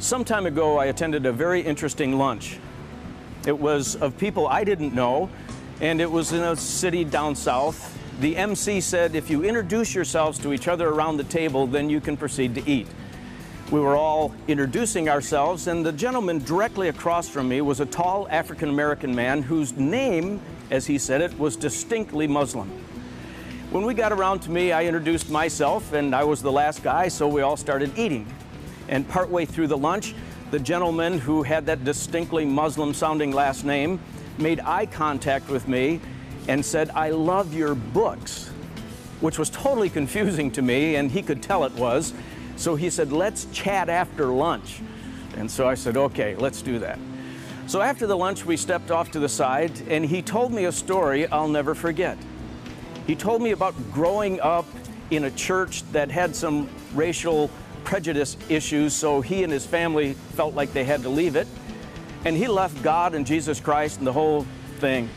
Some time ago, I attended a very interesting lunch. It was of people I didn't know, and it was in a city down south. The MC said, if you introduce yourselves to each other around the table, then you can proceed to eat. We were all introducing ourselves, and the gentleman directly across from me was a tall African-American man whose name, as he said it, was distinctly Muslim. When we got around to me, I introduced myself, and I was the last guy, so we all started eating. And partway through the lunch, the gentleman who had that distinctly Muslim-sounding last name made eye contact with me and said, "I love your books," which was totally confusing to me, and he could tell it was. So he said, "Let's chat after lunch." And so I said, "Okay, let's do that." So after the lunch, we stepped off to the side, and he told me a story I'll never forget. He told me about growing up in a church that had some racial prejudice issues, so he and his family felt like they had to leave it. And he left God and Jesus Christ and the whole thing.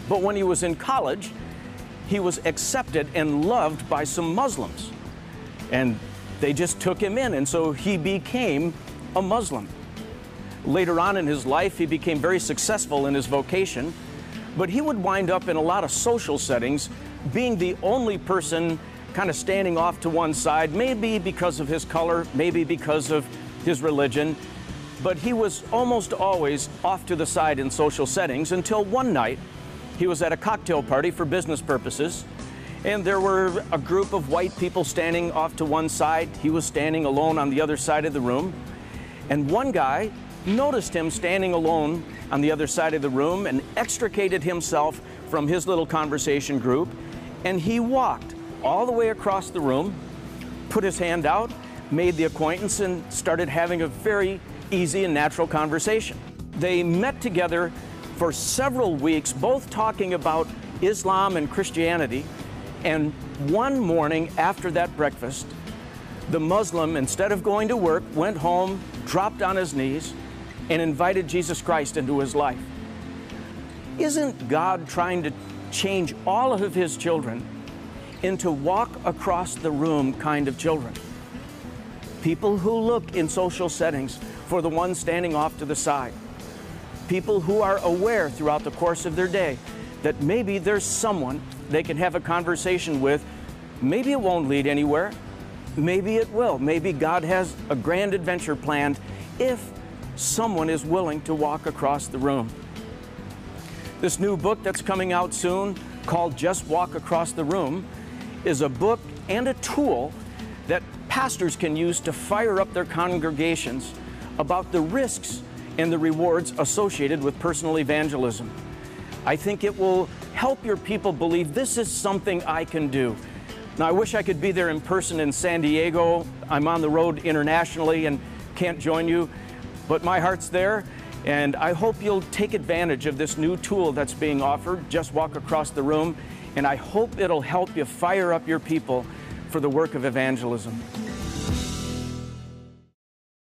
But when he was in college, he was accepted and loved by some Muslims. And they just took him in, and so he became a Muslim. Later on in his life, he became very successful in his vocation, but he would wind up in a lot of social settings being the only person kind of standing off to one side, maybe because of his color, maybe because of his religion, but he was almost always off to the side in social settings until one night he was at a cocktail party for business purposes, and there were a group of white people standing off to one side. He was standing alone on the other side of the room, and one guy noticed him standing alone on the other side of the room and extricated himself from his little conversation group, and he walked all the way across the room, put his hand out, made the acquaintance, and started having a very easy and natural conversation. They met together for several weeks, both talking about Islam and Christianity, and one morning after that breakfast, the Muslim, instead of going to work, went home, dropped on his knees, and invited Jesus Christ into his life. Isn't God trying to change all of his children into walk across the room kind of children? People who look in social settings for the one standing off to the side. People who are aware throughout the course of their day that maybe there's someone they can have a conversation with. Maybe it won't lead anywhere. Maybe it will. Maybe God has a grand adventure planned if someone is willing to walk across the room. This new book that's coming out soon, called Just Walk Across the Room, is a book and a tool that pastors can use to fire up their congregations about the risks and the rewards associated with personal evangelism. I think it will help your people believe this is something I can do. Now, I wish I could be there in person in San Diego. I'm on the road internationally and can't join you, but my heart's there, and I hope you'll take advantage of this new tool that's being offered, Just Walk Across the Room, and I hope it'll help you fire up your people for the work of evangelism.